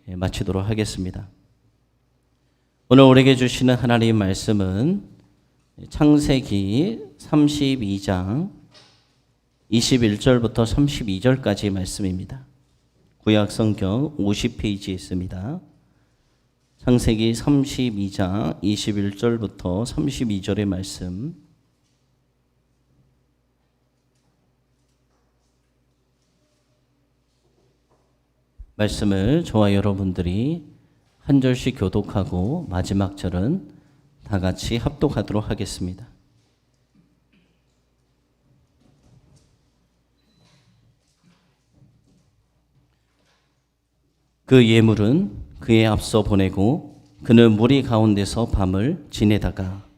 마치도록 하겠습니다. 오늘 우리에게 주시는 하나님의 말씀은 창세기 32장 21절부터 32절까지의 말씀입니다. 구약 성경 50페이지에 있습니다. 창세기 32장 21절부터 32절의 말씀을 저와 여러분들이 한 절씩 교독하고 마지막 절은 다 같이 합독하도록 하겠습니다. 그 예물은 그의 앞서 보내고 그는 무리 가운데서 밤을 지내다가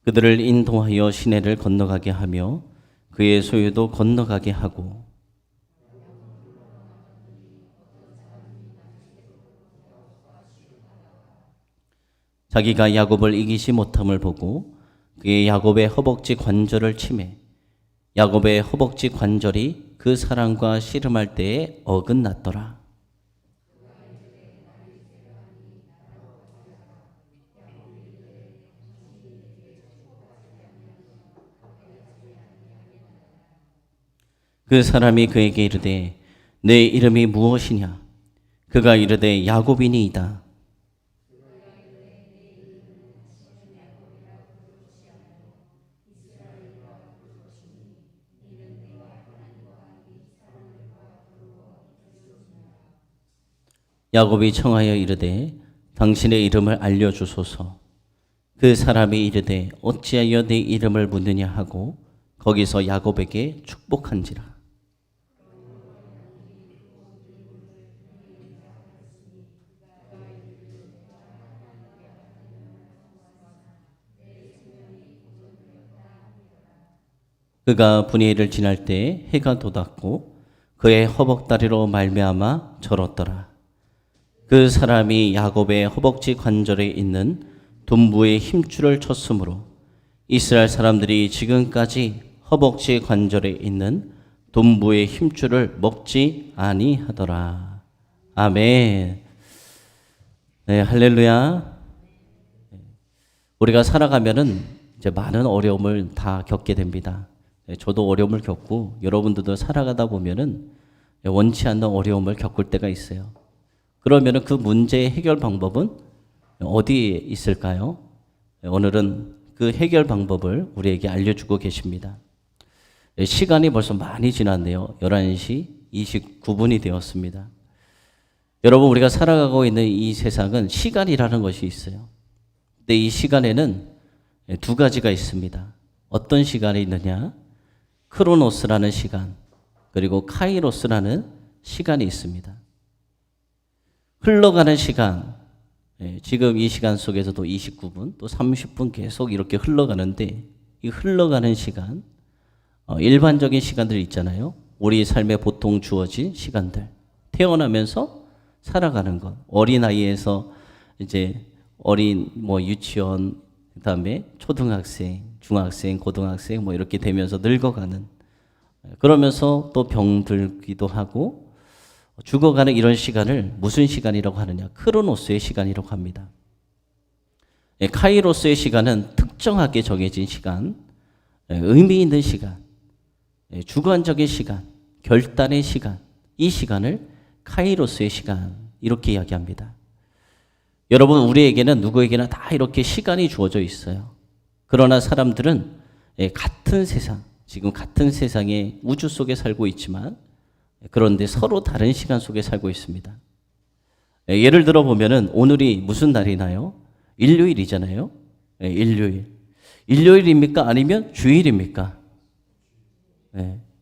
그들을 인도하여 시내를 건너가게 하며 그의 소유도 건너가게 하고 자기가 야곱을 이기지 못함을 보고 그의 야곱의 허벅지 관절을 치매 야곱의 허벅지 관절이 그 사람과 씨름할 때에 어긋났더라. 그 사람이 그에게 이르되 내 이름이 무엇이냐? 그가 이르되 야곱이니이다. 야곱이 청하여 이르되 당신의 이름을 알려주소서. 그 사람이 이르되 어찌하여 내 이름을 묻느냐 하고 거기서 야곱에게 축복한지라. 그가 분이엘을 지날 때 해가 돋았고 그의 허벅다리로 말미암아 절었더라. 그 사람이 야곱의 허벅지 관절에 있는 둔부의 힘줄을 쳤으므로 이스라엘 사람들이 지금까지 허벅지 관절에 있는 둔부의 힘줄을 먹지 아니하더라. 아멘. 네, 할렐루야. 우리가 살아가면은 이제 많은 어려움을 다 겪게 됩니다. 저도 어려움을 겪고 여러분들도 살아가다 보면은 원치 않는 어려움을 겪을 때가 있어요. 그러면은 그 문제의 해결 방법은 어디에 있을까요? 오늘은 그 해결 방법을 우리에게 알려주고 계십니다. 시간이 벌써 많이 지났네요. 11시 29분이 되었습니다. 여러분, 우리가 살아가고 있는 이 세상은 시간이라는 것이 있어요. 근데 이 시간에는 두 가지가 있습니다. 어떤 시간이 있느냐? 크로노스라는 시간, 그리고 카이로스라는 시간이 있습니다. 흘러가는 시간, 지금 이 시간 속에서도 29분, 또 30분 계속 이렇게 흘러가는데 이 흘러가는 시간, 일반적인 시간들 있잖아요. 우리 삶에 보통 주어진 시간들, 태어나면서 살아가는 것, 어린아이에서 이제 어린 유치원, 그다음에 초등학생, 중학생, 고등학생 이렇게 되면서 늙어가는, 그러면서 또 병들기도 하고 죽어가는 이런 시간을 무슨 시간이라고 하느냐? 크로노스의 시간이라고 합니다. 카이로스의 시간은 특정하게 정해진 시간, 의미 있는 시간, 주관적인 시간, 결단의 시간, 이 시간을 카이로스의 시간 이렇게 이야기합니다. 여러분, 우리에게는 누구에게나 다 이렇게 시간이 주어져 있어요. 그러나 사람들은 같은 세상, 지금 같은 세상의 우주 속에 살고 있지만 그런데 서로 다른 시간 속에 살고 있습니다. 예를 들어 보면은 오늘이 무슨 날이나요? 일요일이잖아요. 일요일. 일요일입니까? 아니면 주일입니까?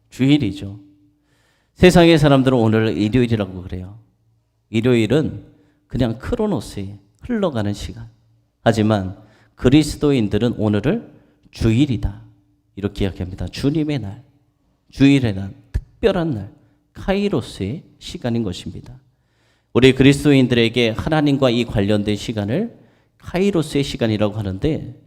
주일이죠. 세상의 사람들은 오늘을 일요일이라고 그래요. 일요일은 그냥 크로노스에 흘러가는 시간. 하지만 그리스도인들은 오늘을 주일이다 이렇게 이야기합니다. 주님의 날, 주일의 날, 특별한 날, 카이로스의 시간인 것입니다. 우리 그리스도인들에게 하나님과 이 관련된 시간을 카이로스의 시간이라고 하는데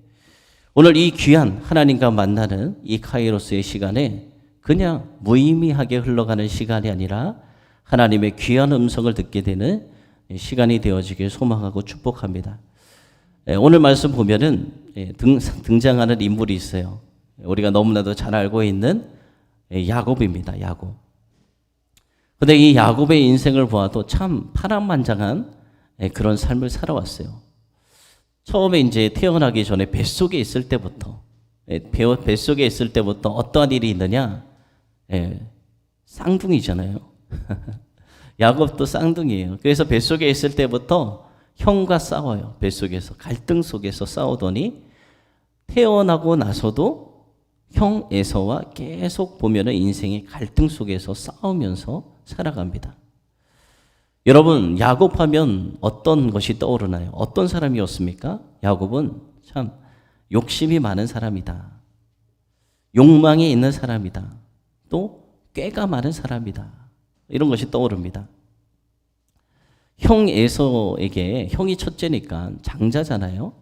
오늘 이 귀한 하나님과 만나는 이 카이로스의 시간에 그냥 무의미하게 흘러가는 시간이 아니라 하나님의 귀한 음성을 듣게 되는 시간이 되어지길 소망하고 축복합니다. 오늘 말씀 보면은 등장하는 인물이 있어요. 우리가 너무나도 잘 알고 있는 야곱입니다. 야곱. 근데 이 야곱의 인생을 보아도 참 파란만장한 그런 삶을 살아왔어요. 처음에 이제 태어나기 전에 뱃속에 있을 때부터 어떠한 일이 있느냐? 쌍둥이잖아요. 야곱도 쌍둥이에요. 그래서 뱃속에 있을 때부터 형과 싸워요. 뱃속에서 갈등 속에서 싸우더니 태어나고 나서도 형 에서와 계속 보면은 인생의 갈등 속에서 싸우면서 살아갑니다. 여러분, 야곱하면 어떤 것이 떠오르나요? 어떤 사람이었습니까? 야곱은 참 욕심이 많은 사람이다. 욕망이 있는 사람이다. 또 꾀가 많은 사람이다. 이런 것이 떠오릅니다. 형 에서에게, 형이 첫째니까 장자잖아요.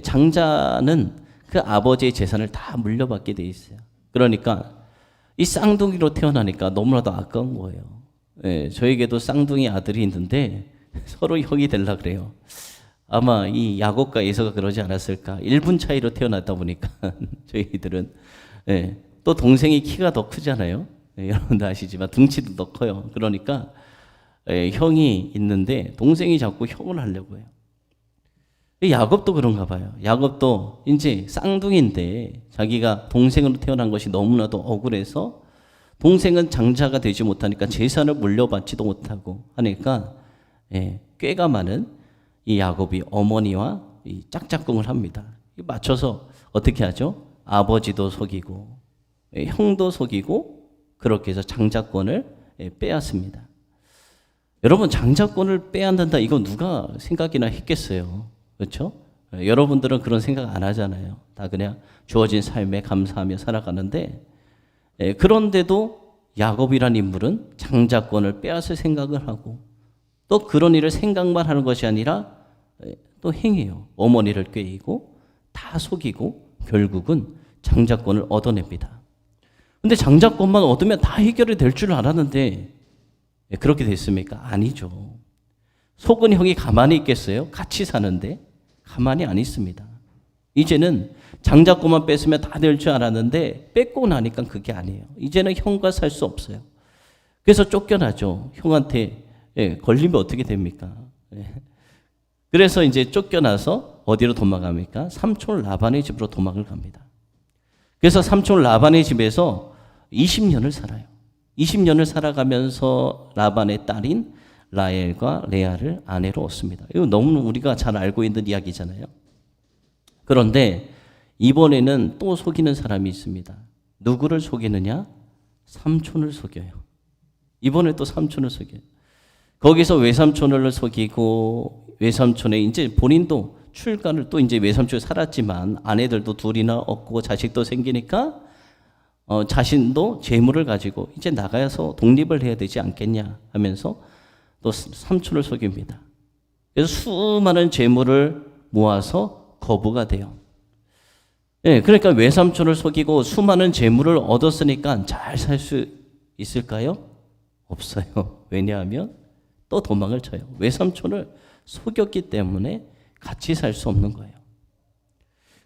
장자는 그 아버지의 재산을 다 물려받게 돼 있어요. 그러니까 이 쌍둥이로 태어나니까 너무나도 아까운 거예요. 저에게도 쌍둥이 아들이 있는데 서로 형이 되려고 그래요. 아마 이 야곱과 에서가 그러지 않았을까. 1분 차이로 태어났다 보니까 저희들은 또 동생이 키가 더 크잖아요. 여러분도 아시지만 등치도 더 커요. 그러니까 형이 있는데 동생이 자꾸 형을 하려고 해요. 야곱도 그런가 봐요. 야곱도 이제 쌍둥이인데 자기가 동생으로 태어난 것이 너무나도 억울해서 동생은 장자가 되지 못하니까 재산을 물려받지도 못하고 하니까 꾀가 많은 이 야곱이 어머니와 이 짝짝꿍을 합니다. 맞춰서 어떻게 하죠? 아버지도 속이고 형도 속이고 그렇게 해서 장자권을 빼앗습니다. 여러분, 장자권을 빼앗는다, 이거 누가 생각이나 했겠어요? 그렇죠? 여러분들은 그런 생각 안 하잖아요. 다 그냥 주어진 삶에 감사하며 살아가는데, 그런데도 야곱이란 인물은 장자권을 빼앗을 생각을 하고 또 그런 일을 생각만 하는 것이 아니라 또 행해요. 어머니를 꾀이고 다 속이고 결국은 장자권을 얻어냅니다. 근데 장자권만 얻으면 다 해결이 될 줄 알았는데 그렇게 됐습니까? 아니죠. 속은 형이 가만히 있겠어요? 같이 사는데 가만히 안 있습니다. 이제는 장자권만 뺐으면 다 될 줄 알았는데 뺏고 나니까 그게 아니에요. 이제는 형과 살 수 없어요. 그래서 쫓겨나죠. 형한테 걸리면 어떻게 됩니까? 그래서 이제 쫓겨나서 어디로 도망갑니까? 삼촌 라반의 집으로 도망을 갑니다. 그래서 삼촌 라반의 집에서 20년을 살아요. 20년을 살아가면서 라반의 딸인 라헬과 레아를 아내로 얻습니다. 이거 너무 우리가 잘 알고 있는 이야기잖아요. 그런데 이번에는 또 속이는 사람이 있습니다. 누구를 속이느냐? 삼촌을 속여요. 이번에 또 삼촌을 속여요. 거기서 외삼촌을 속이고 외삼촌의 이제 본인도 출가를 또 이제 외삼촌에 살았지만 아내들도 둘이나 얻고 자식도 생기니까 자신도 재물을 가지고 이제 나가서 독립을 해야 되지 않겠냐 하면서 또 삼촌을 속입니다. 그래서 수많은 재물을 모아서 거부가 돼요. 그러니까 외삼촌을 속이고 수많은 재물을 얻었으니까 잘 살 수 있을까요? 없어요. 왜냐하면 또 도망을 쳐요. 외삼촌을 속였기 때문에 같이 살 수 없는 거예요.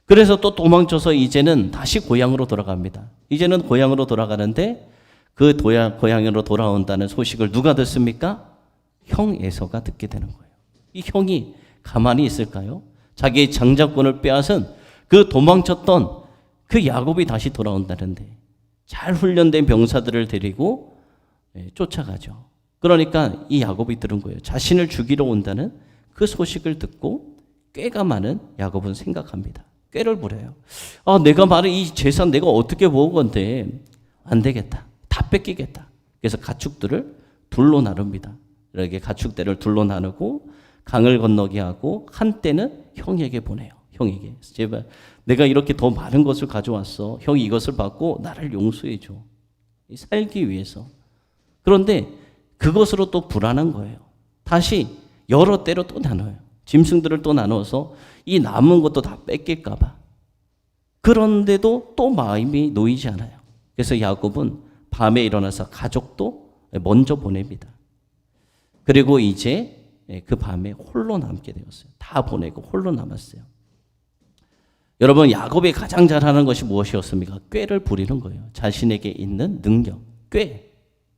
그래서 또 도망쳐서 이제는 다시 고향으로 돌아갑니다. 이제는 고향으로 돌아가는데 그 고향으로 돌아온다는 소식을 누가 듣습니까? 형 에서가 듣게 되는 거예요. 이 형이 가만히 있을까요? 자기의 장자권을 빼앗은 그 도망쳤던 그 야곱이 다시 돌아온다는데 잘 훈련된 병사들을 데리고 쫓아가죠. 그러니까 이 야곱이 들은 거예요. 자신을 죽이러 온다는 그 소식을 듣고 꾀가 많은 야곱은 생각합니다. 꾀를 부려요. 내가 말은 이 재산 내가 어떻게 모은 건데 안 되겠다. 다 뺏기겠다. 그래서 가축들을 둘로 나눕니다. 이렇게 가축대를 둘로 나누고 강을 건너게 하고 한때는 형에게 보내요. 형에게. 제발 내가 이렇게 더 많은 것을 가져왔어. 형이 이것을 받고 나를 용서해 줘. 살기 위해서. 그런데 그것으로 또 불안한 거예요. 다시 여러 때로 또 나눠요. 짐승들을 또 나눠서 이 남은 것도 다 뺏길까 봐. 그런데도 또 마음이 놓이지 않아요. 그래서 야곱은 밤에 일어나서 가족도 먼저 보냅니다. 그리고 이제 그 밤에 홀로 남게 되었어요. 다 보내고 홀로 남았어요. 여러분, 야곱이 가장 잘하는 것이 무엇이었습니까? 꾀를 부리는 거예요. 자신에게 있는 능력, 꾀.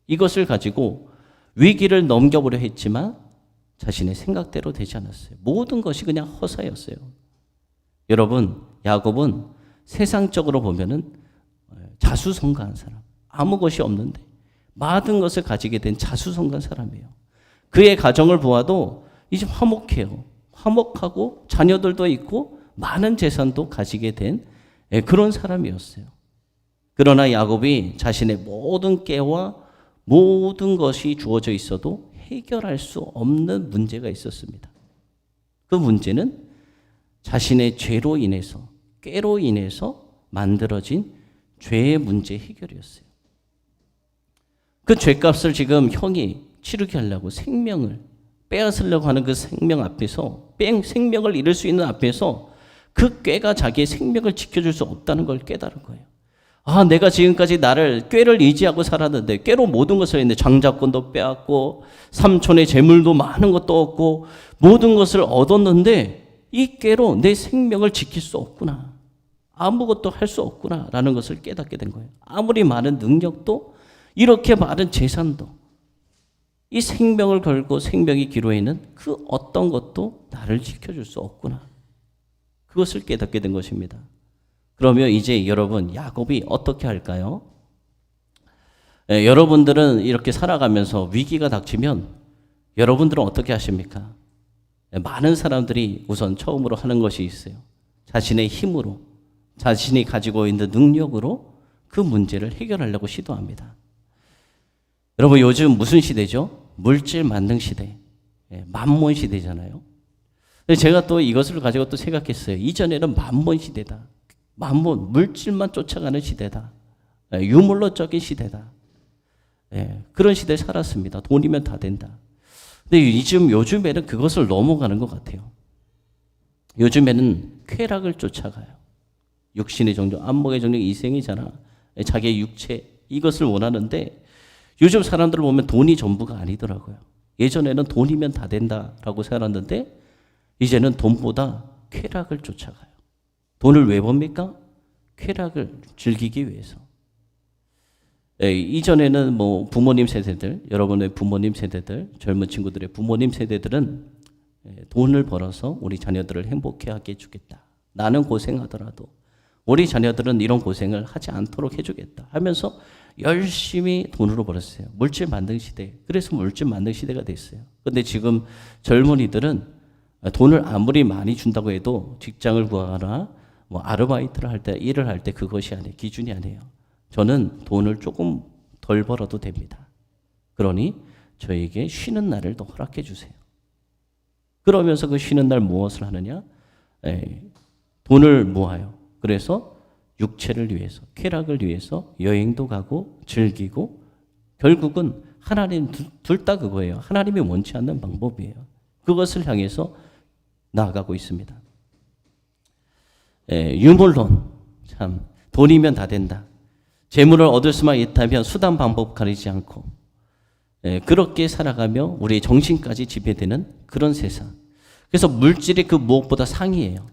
이것을 가지고 위기를 넘겨보려 했지만 자신의 생각대로 되지 않았어요. 모든 것이 그냥 허사였어요. 여러분, 야곱은 세상적으로 보면은 자수성가한 사람, 아무 것이 없는데 모든 것을 가지게 된 자수성가한 사람이에요. 그의 가정을 보아도 이제 화목해요. 화목하고 자녀들도 있고 많은 재산도 가지게 된 그런 사람이었어요. 그러나 야곱이 자신의 모든 깨와 모든 것이 주어져 있어도 해결할 수 없는 문제가 있었습니다. 그 문제는 자신의 죄로 인해서, 꾀로 인해서 만들어진 죄의 문제 해결이었어요. 그 죄값을 지금 형이 치르게 하려고 생명을 빼앗으려고 하는 그 생명 앞에서, 생명을 잃을 수 있는 앞에서 그 꾀가 자기의 생명을 지켜줄 수 없다는 걸 깨달은 거예요. 아, 내가 지금까지 나를 꾀를 의지하고 살았는데 꾀로 모든 것을 했는데 장자권도 빼앗고 삼촌의 재물도 많은 것도 얻고 모든 것을 얻었는데 이 꾀로 내 생명을 지킬 수 없구나. 아무것도 할 수 없구나 라는 것을 깨닫게 된 거예요. 아무리 많은 능력도 이렇게 많은 재산도 이 생명을 걸고 생명이 기로에는 그 어떤 것도 나를 지켜줄 수 없구나. 그것을 깨닫게 된 것입니다. 그러면 이제 여러분, 야곱이 어떻게 할까요? 여러분들은 이렇게 살아가면서 위기가 닥치면 여러분들은 어떻게 하십니까? 많은 사람들이 우선 처음으로 하는 것이 있어요. 자신의 힘으로, 자신이 가지고 있는 능력으로 그 문제를 해결하려고 시도합니다. 여러분, 요즘 무슨 시대죠? 물질 만능 시대, 만몬 시대잖아요. 제가 또 이것을 가지고 또 생각했어요. 이전에는 만몬 시대다. 만몬, 물질만 쫓아가는 시대다. 유물로적인 시대다. 그런 시대에 살았습니다. 돈이면 다 된다. 근데 요즘에는 그것을 넘어가는 것 같아요. 요즘에는 쾌락을 쫓아가요. 육신의 정욕, 안목의 정욕, 이생이잖아. 자기의 육체, 이것을 원하는데 요즘 사람들을 보면 돈이 전부가 아니더라고요. 예전에는 돈이면 다 된다라고 살았는데 이제는 돈보다 쾌락을 쫓아가요. 돈을 왜 법니까? 쾌락을 즐기기 위해서. 이전에는 뭐 부모님 세대들, 여러분의 부모님 세대들, 젊은 친구들의 부모님 세대들은 돈을 벌어서 우리 자녀들을 행복해하게 해주겠다. 나는 고생하더라도 우리 자녀들은 이런 고생을 하지 않도록 해주겠다 하면서 열심히 돈으로 벌었어요. 물질 만능 시대. 그래서 물질 만능 시대가 됐어요. 그런데 지금 젊은이들은 돈을 아무리 많이 준다고 해도 직장을 구하거나 뭐 아르바이트를 할 때, 일을 할 때 그것이 아니에요. 기준이 아니에요. 저는 돈을 조금 덜 벌어도 됩니다. 그러니 저에게 쉬는 날을 더 허락해 주세요. 그러면서 그 쉬는 날 무엇을 하느냐? 돈을 모아요. 그래서 육체를 위해서, 쾌락을 위해서 여행도 가고 즐기고 결국은 하나님 둘 다 그거예요. 하나님이 원치 않는 방법이에요. 그것을 향해서 나아가고 있습니다. 유물론, 참 돈이면 다 된다. 재물을 얻을 수만 있다면 수단 방법 가리지 않고 그렇게 살아가며 우리의 정신까지 지배되는 그런 세상. 그래서 물질이 그 무엇보다 상이에요.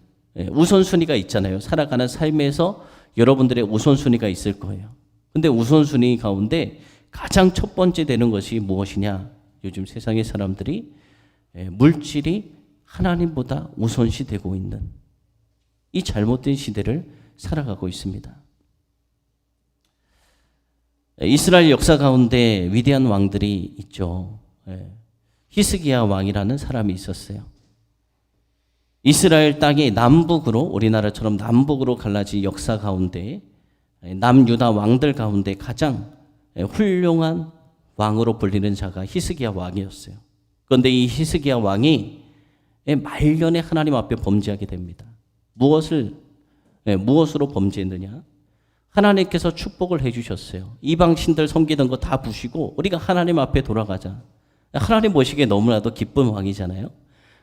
우선순위가 있잖아요. 살아가는 삶에서 여러분들의 우선순위가 있을 거예요. 근데 우선순위 가운데 가장 첫 번째 되는 것이 무엇이냐? 요즘 세상의 사람들이 물질이 하나님보다 우선시 되고 있는 이 잘못된 시대를 살아가고 있습니다. 이스라엘 역사 가운데 위대한 왕들이 있죠. 히스기야 왕이라는 사람이 있었어요. 이스라엘 땅이 남북으로, 우리나라처럼 남북으로 갈라진 역사 가운데 남유다 왕들 가운데 가장 훌륭한 왕으로 불리는 자가 히스기야 왕이었어요. 그런데 이 히스기야 왕이 말년에 하나님 앞에 범죄하게 됩니다. 무엇으로 범죄했느냐? 하나님께서 축복을 해주셨어요. 이방 신들 섬기던 거 다 부시고 우리가 하나님 앞에 돌아가자. 하나님 보시기에 너무나도 기쁜 왕이잖아요.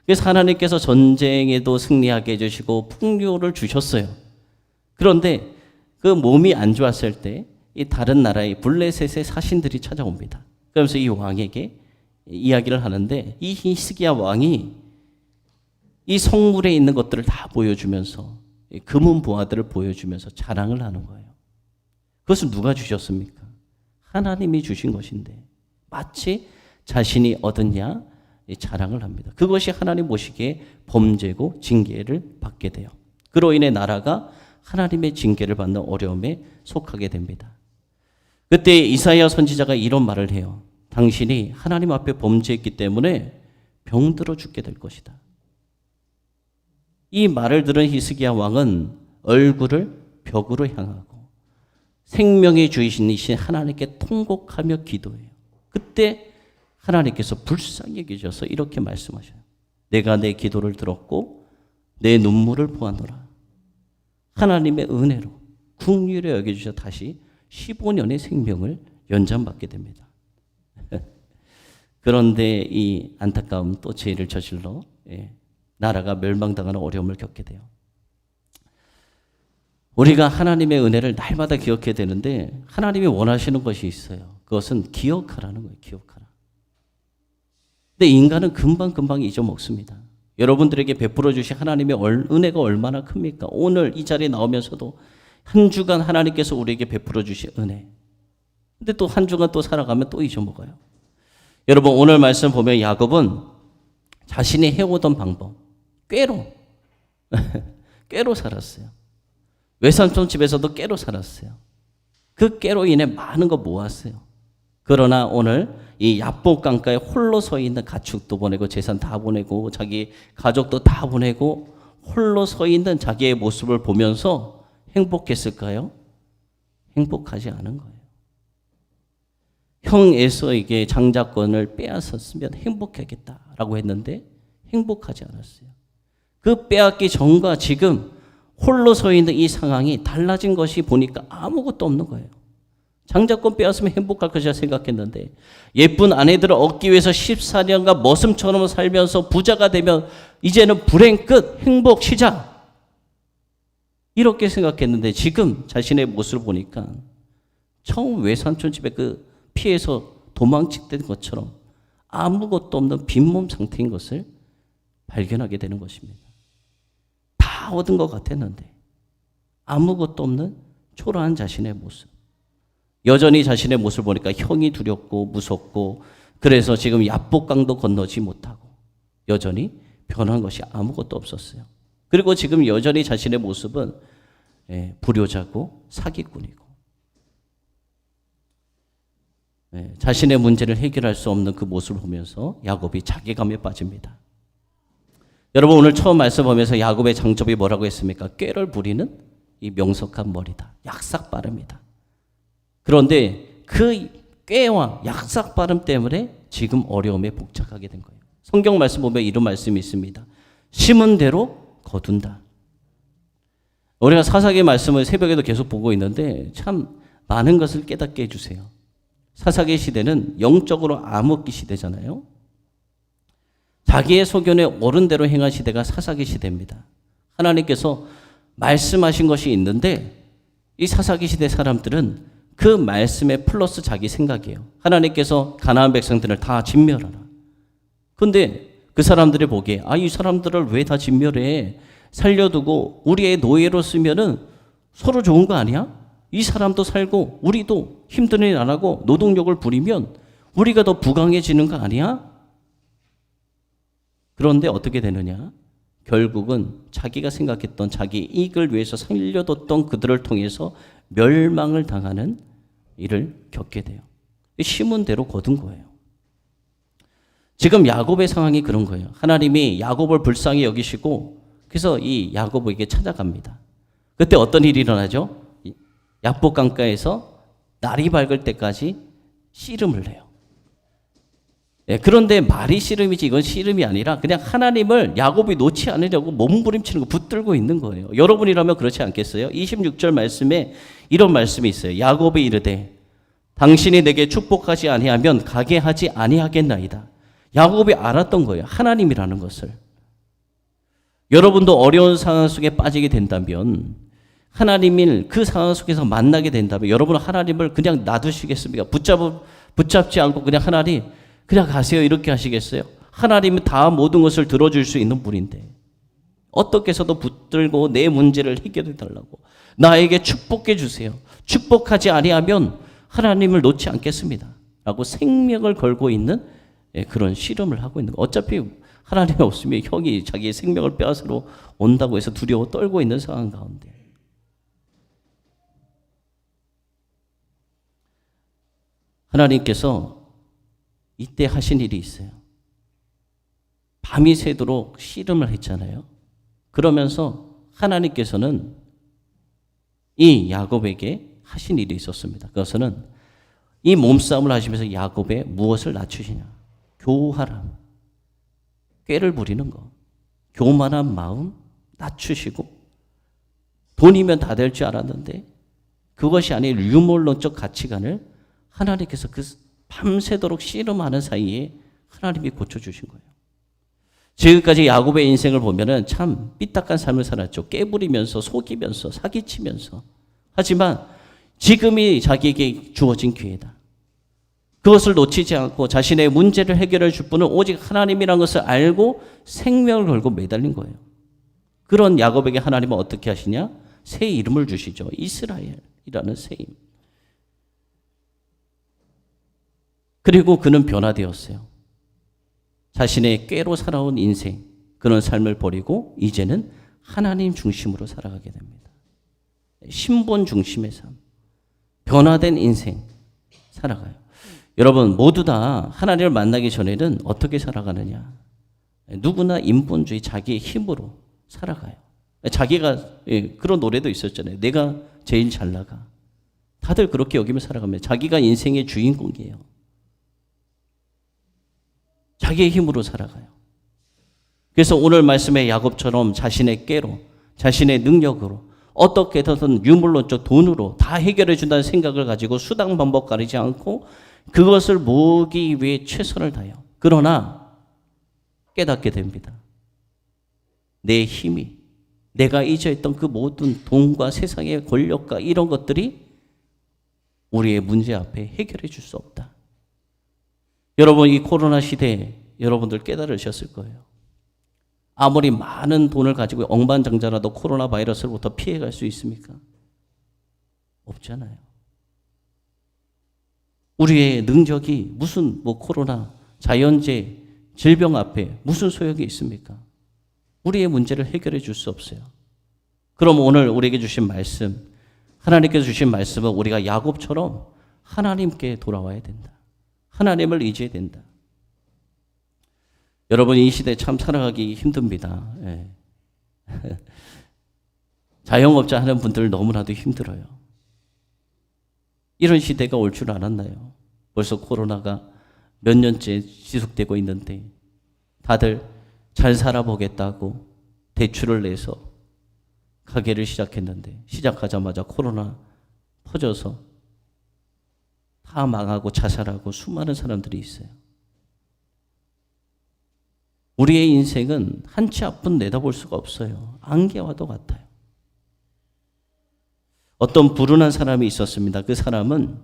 그래서 하나님께서 전쟁에도 승리하게 해주시고 풍요를 주셨어요. 그런데 그 몸이 안 좋았을 때 이 다른 나라의 블레셋의 사신들이 찾아옵니다. 그러면서 이 왕에게 이야기를 하는데 이 히스기야 왕이 이 성물에 있는 것들을 다 보여주면서 금은 보화들을 보여주면서 자랑을 하는 거예요. 그것을 누가 주셨습니까? 하나님이 주신 것인데 마치 자신이 얻었냐 자랑을 합니다. 그것이 하나님 보시기에 범죄고 징계를 받게 돼요. 그로 인해 나라가 하나님의 징계를 받는 어려움에 속하게 됩니다. 그때 이사야 선지자가 이런 말을 해요. 당신이 하나님 앞에 범죄했기 때문에 병들어 죽게 될 것이다. 이 말을 들은 히스기야 왕은 얼굴을 벽으로 향하고 생명의 주이신 하나님께 통곡하며 기도해요. 그때 하나님께서 불쌍히 여기셔서 이렇게 말씀하셔요. 내가 내 기도를 들었고 내 눈물을 보았노라. 하나님의 은혜로 긍휼히 여겨주셔 다시 15년의 생명을 연장받게 됩니다. 그런데 이 안타까움 또 죄를 저질러 나라가 멸망당하는 어려움을 겪게 돼요. 우리가 하나님의 은혜를 날마다 기억해야 되는데 하나님이 원하시는 것이 있어요. 그것은 기억하라는 거예요. 기억하라. 근데 인간은 금방 잊어먹습니다. 여러분들에게 베풀어 주신 하나님의 은혜가 얼마나 큽니까? 오늘 이 자리에 나오면서도 한 주간 하나님께서 우리에게 베풀어 주신 은혜. 근데 또 한 주간 또 살아가면 또 잊어먹어요. 여러분 오늘 말씀 보면 야곱은 자신이 해오던 방법 꾀로 살았어요. 외삼촌 집에서도 꾀로 살았어요. 그 꾀로 인해 많은 거 모았어요. 그러나 오늘 이 야복 강가에 홀로 서 있는 가축도 보내고 재산 다 보내고 자기 가족도 다 보내고 홀로 서 있는 자기의 모습을 보면서 행복했을까요? 행복하지 않은 거예요. 형 에서에게 장자권을 빼앗았으면 행복하겠다라고 했는데 행복하지 않았어요. 그 빼앗기 전과 지금 홀로 서 있는 이 상황이 달라진 것이 보니까 아무것도 없는 거예요. 장자권 빼앗으면 행복할 것이라 생각했는데 예쁜 아내들을 얻기 위해서 14년간 머슴처럼 살면서 부자가 되면 이제는 불행 끝, 행복 시작. 이렇게 생각했는데 지금 자신의 모습을 보니까 처음 외삼촌 집에 그 피해서 도망치던 것처럼 아무것도 없는 빈몸 상태인 것을 발견하게 되는 것입니다. 다 얻은 것 같았는데 아무것도 없는 초라한 자신의 모습. 여전히 자신의 모습을 보니까 형이 두렵고 무섭고 그래서 지금 야복강도 건너지 못하고 여전히 변한 것이 아무것도 없었어요. 그리고 지금 여전히 자신의 모습은 불효자고 사기꾼이고 자신의 문제를 해결할 수 없는 그 모습을 보면서 야곱이 자괴감에 빠집니다. 여러분 오늘 처음 말씀 보면서 야곱의 장점이 뭐라고 했습니까? 꾀를 부리는 이 명석한 머리다. 약삭 빠릅니다. 그런데 그 꾀와 약삭 빠름 때문에 지금 어려움에 복잡하게 된 거예요. 성경 말씀 보면 이런 말씀이 있습니다. 심은 대로 거둔다. 우리가 사사기 말씀을 새벽에도 계속 보고 있는데 참 많은 것을 깨닫게 해주세요. 사사기 시대는 영적으로 암흑기 시대잖아요. 자기의 소견에 옳은 대로 행한 시대가 사사기 시대입니다. 하나님께서 말씀하신 것이 있는데 이 사사기 시대 사람들은 그 말씀에 플러스 자기 생각이에요. 하나님께서 가나안 백성들을 다 진멸하라. 근데 그 사람들이 보기에 이 사람들을 왜 다 진멸해? 살려두고 우리의 노예로 쓰면은 서로 좋은 거 아니야? 이 사람도 살고 우리도 힘든 일 안 하고 노동력을 부리면 우리가 더 부강해지는 거 아니야? 그런데 어떻게 되느냐? 결국은 자기가 생각했던 자기 이익을 위해서 살려뒀던 그들을 통해서 멸망을 당하는 일을 겪게 돼요. 심은 대로 거둔 거예요. 지금 야곱의 상황이 그런 거예요. 하나님이 야곱을 불쌍히 여기시고 그래서 이 야곱에게 찾아갑니다. 그때 어떤 일이 일어나죠? 야복 강가에서 날이 밝을 때까지 씨름을 해요. 그런데 말이 씨름이지 이건 씨름이 아니라 그냥 하나님을 야곱이 놓지 않으려고 몸부림치는 거 붙들고 있는 거예요. 여러분이라면 그렇지 않겠어요? 26절 말씀에 이런 말씀이 있어요. 야곱이 이르되 당신이 내게 축복하지 아니하면 가게 하지 아니하겠나이다. 야곱이 알았던 거예요. 하나님이라는 것을. 여러분도 어려운 상황 속에 빠지게 된다면 하나님을 그 상황 속에서 만나게 된다면 여러분은 하나님을 그냥 놔두시겠습니까? 붙잡지 않고 그냥 하나님 그냥 가세요 이렇게 하시겠어요? 하나님은 다 모든 것을 들어줄 수 있는 분인데 어떻게 해서도 붙들고 내 문제를 해결해 달라고 나에게 축복해 주세요. 축복하지 아니하면 하나님을 놓지 않겠습니다. 라고 생명을 걸고 있는 그런 씨름을 하고 있는 거. 어차피 하나님이 없으면 형이 자기의 생명을 빼앗으러 온다고 해서 두려워 떨고 있는 상황 가운데 하나님께서 이때 하신 일이 있어요. 밤이 새도록 씨름을 했잖아요. 그러면서 하나님께서는 이 야곱에게 하신 일이 있었습니다. 그것은 이 몸싸움을 하시면서 야곱의 무엇을 낮추시냐? 교활함, 꾀를 부리는 것, 교만한 마음 낮추시고 돈이면 다 될 줄 알았는데 그것이 아닌 유물론적 가치관을 하나님께서 그 밤새도록 씨름하는 사이에 하나님이 고쳐주신 거예요. 지금까지 야곱의 인생을 보면은 참 삐딱한 삶을 살았죠. 깨부리면서 속이면서 사기치면서. 하지만 지금이 자기에게 주어진 기회다. 그것을 놓치지 않고 자신의 문제를 해결해 줄 분은 오직 하나님이라는 것을 알고 생명을 걸고 매달린 거예요. 그런 야곱에게 하나님은 어떻게 하시냐? 새 이름을 주시죠. 이스라엘이라는 새 이름. 그리고 그는 변화되었어요. 자신의 꾀로 살아온 인생, 그런 삶을 버리고 이제는 하나님 중심으로 살아가게 됩니다. 신본 중심의 삶, 변화된 인생 살아가요. 여러분 모두 다 하나님을 만나기 전에는 어떻게 살아가느냐? 누구나 인본주의 자기의 힘으로 살아가요. 자기가 그런 노래도 있었잖아요. 내가 제일 잘 나가. 다들 그렇게 여기면 살아가면 자기가 인생의 주인공이에요. 자기의 힘으로 살아가요. 그래서 오늘 말씀의 야곱처럼 자신의 꾀로, 자신의 능력으로, 어떻게 해서든 유물론적 돈으로 다 해결해 준다는 생각을 가지고 수당 방법 가리지 않고 그것을 모으기 위해 최선을 다해요. 그러나 깨닫게 됩니다. 내 힘이, 내가 의지했던 그 모든 돈과 세상의 권력과 이런 것들이 우리의 문제 앞에 해결해 줄 수 없다. 여러분 이 코로나 시대에 여러분들 깨달으셨을 거예요. 아무리 많은 돈을 가지고 억만장자라도 코로나 바이러스로부터 피해갈 수 있습니까? 없잖아요. 우리의 능력이 무슨 코로나, 자연재해, 질병 앞에 무슨 소용이 있습니까? 우리의 문제를 해결해 줄 수 없어요. 그럼 오늘 우리에게 주신 말씀, 하나님께서 주신 말씀은 우리가 야곱처럼 하나님께 돌아와야 된다. 하나님을 의지해야 된다. 여러분 이 시대에 참 살아가기 힘듭니다. 예. 자영업자 하는 분들 너무나도 힘들어요. 이런 시대가 올 줄 알았나요? 벌써 코로나가 몇 년째 지속되고 있는데 다들 잘 살아보겠다고 대출을 내서 가게를 시작했는데 시작하자마자 코로나 퍼져서 다 망하고 자살하고 수많은 사람들이 있어요. 우리의 인생은 한 치 앞은 내다볼 수가 없어요. 안개와도 같아요. 어떤 불운한 사람이 있었습니다. 그 사람은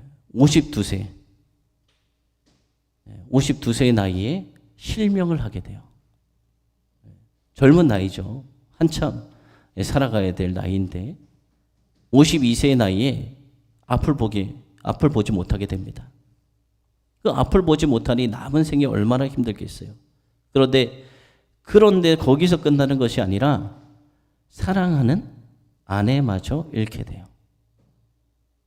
52세의 나이에 실명을 하게 돼요. 젊은 나이죠. 한참 살아가야 될 나이인데 52세의 나이에 앞을 보지 못하게 됩니다. 그 앞을 보지 못하니 남은 생이 얼마나 힘들겠어요. 그런데 거기서 끝나는 것이 아니라 사랑하는 아내마저 잃게 돼요.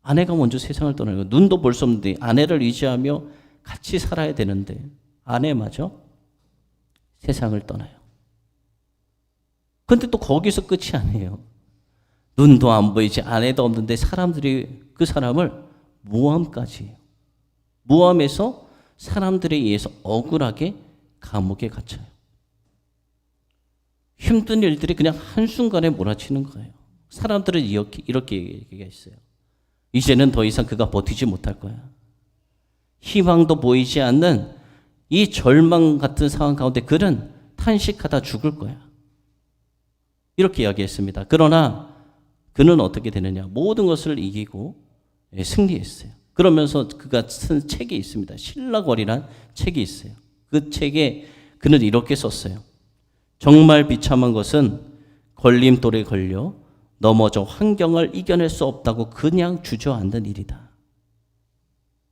아내가 먼저 세상을 떠나요. 눈도 볼 수 없는데 아내를 의지하며 같이 살아야 되는데 아내마저 세상을 떠나요. 근데 또 거기서 끝이 아니에요. 눈도 안 보이지 아내도 없는데 사람들이 그 사람을 모함까지 해요. 모함해서 사람들에 의해서 억울하게 감옥에 갇혀요. 힘든 일들이 그냥 한순간에 몰아치는 거예요. 사람들은 이렇게 얘기했어요. 이제는 더 이상 그가 버티지 못할 거야. 희망도 보이지 않는 이 절망 같은 상황 가운데 그는 탄식하다 죽을 거야. 이렇게 이야기했습니다. 그러나 그는 어떻게 되느냐? 모든 것을 이기고 승리했어요. 그러면서 그가 쓴 책이 있습니다. 신라거리란 책이 있어요. 그 책에 그는 이렇게 썼어요. 정말 비참한 것은 걸림돌에 걸려 넘어져 환경을 이겨낼 수 없다고 그냥 주저앉는 일이다.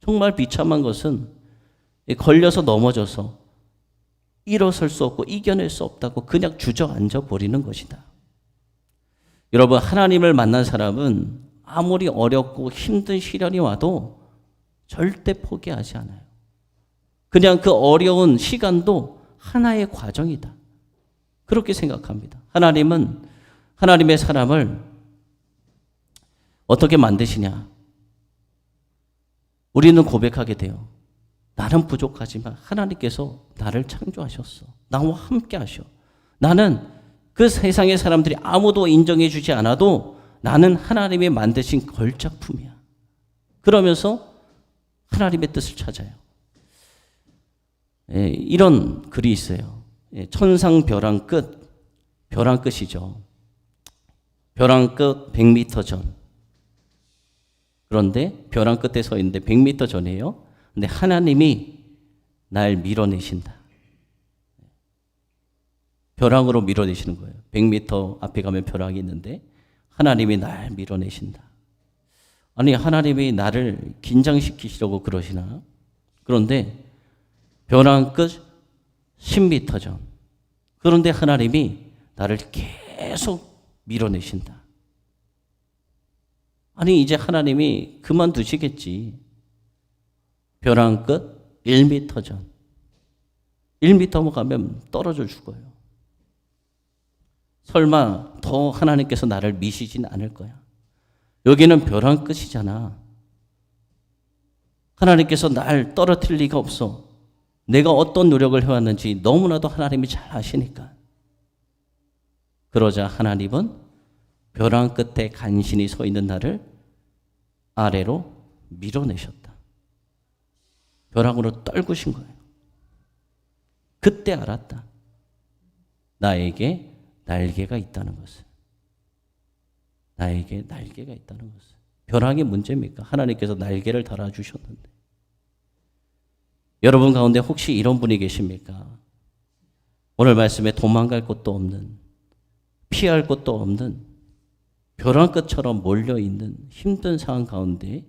정말 비참한 것은 걸려서 넘어져서 일어설 수 없고 이겨낼 수 없다고 그냥 주저앉아 버리는 것이다. 여러분, 하나님을 만난 사람은 아무리 어렵고 힘든 시련이 와도 절대 포기하지 않아요. 그냥 그 어려운 시간도 하나의 과정이다. 그렇게 생각합니다. 하나님은 하나님의 사람을 어떻게 만드시냐? 우리는 고백하게 돼요. 나는 부족하지만 하나님께서 나를 창조하셨어. 나와 함께 하셔. 나는 그 세상의 사람들이 아무도 인정해 주지 않아도 나는 하나님이 만드신 걸작품이야. 그러면서 하나님의 뜻을 찾아요. 이런 글이 있어요. 천상 벼랑 끝, 벼랑 끝이죠. 벼랑 끝 100m 전. 그런데 벼랑 끝에 서 있는데 100m 전이에요. 근데 하나님이 날 밀어내신다. 벼랑으로 밀어내시는 거예요. 100m 앞에 가면 벼랑이 있는데 하나님이 날 밀어내신다. 아니, 하나님이 나를 긴장시키시려고 그러시나? 그런데 벼랑 끝 10m 전. 그런데 하나님이 나를 계속 밀어내신다. 아니, 이제 하나님이 그만두시겠지. 벼랑 끝 1m 전. 1m만 가면 떨어져 죽어요. 설마 더 하나님께서 나를 미시진 않을 거야. 여기는 벼랑 끝이잖아. 하나님께서 날 떨어뜨릴 리가 없어. 내가 어떤 노력을 해왔는지 너무나도 하나님이 잘 아시니까. 그러자 하나님은 벼랑 끝에 간신히 서 있는 나를 아래로 밀어내셨다. 벼랑으로 떨구신 거예요. 그때 알았다. 나에게 날개가 있다는 것을. 나에게 날개가 있다는 것을. 벼랑이 문제입니까? 하나님께서 날개를 달아주셨는데. 여러분 가운데 혹시 이런 분이 계십니까? 오늘 말씀에 도망갈 곳도 없는, 피할 곳도 없는 벼랑 끝처럼 몰려있는 힘든 상황 가운데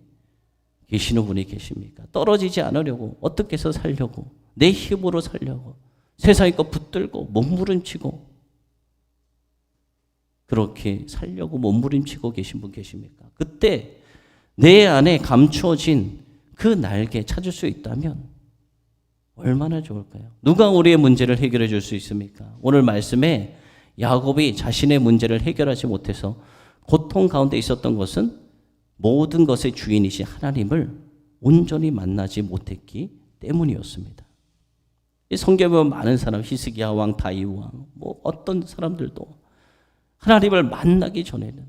계시는 분이 계십니까? 떨어지지 않으려고, 어떻게 해서 살려고, 내 힘으로 살려고, 세상의 것 붙들고 몸부림치고 그렇게 살려고 몸부림치고 계신 분 계십니까? 그때 내 안에 감추어진 그 날개 찾을 수 있다면 얼마나 좋을까요? 누가 우리의 문제를 해결해 줄 수 있습니까? 오늘 말씀에 야곱이 자신의 문제를 해결하지 못해서 고통 가운데 있었던 것은 모든 것의 주인이신 하나님을 온전히 만나지 못했기 때문이었습니다. 성경에 보면 많은 사람, 히스기야 왕, 다윗 왕, 어떤 사람들도 하나님을 만나기 전에는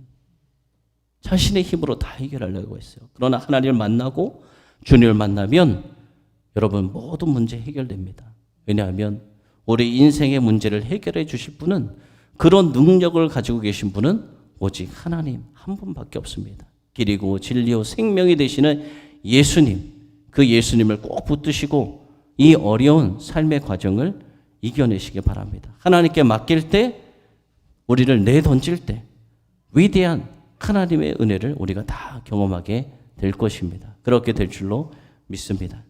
자신의 힘으로 다 해결하려고 했어요. 그러나 하나님을 만나고 주님을 만나면 여러분 모든 문제 해결됩니다. 왜냐하면 우리 인생의 문제를 해결해 주실 분은, 그런 능력을 가지고 계신 분은 오직 하나님 한 분밖에 없습니다. 길이고 진리요 생명이 되시는 예수님, 그 예수님을 꼭 붙드시고 이 어려운 삶의 과정을 이겨내시기 바랍니다. 하나님께 맡길 때, 우리를 내던질 때 위대한 하나님의 은혜를 우리가 다 경험하게 될 것입니다. 그렇게 될 줄로 믿습니다.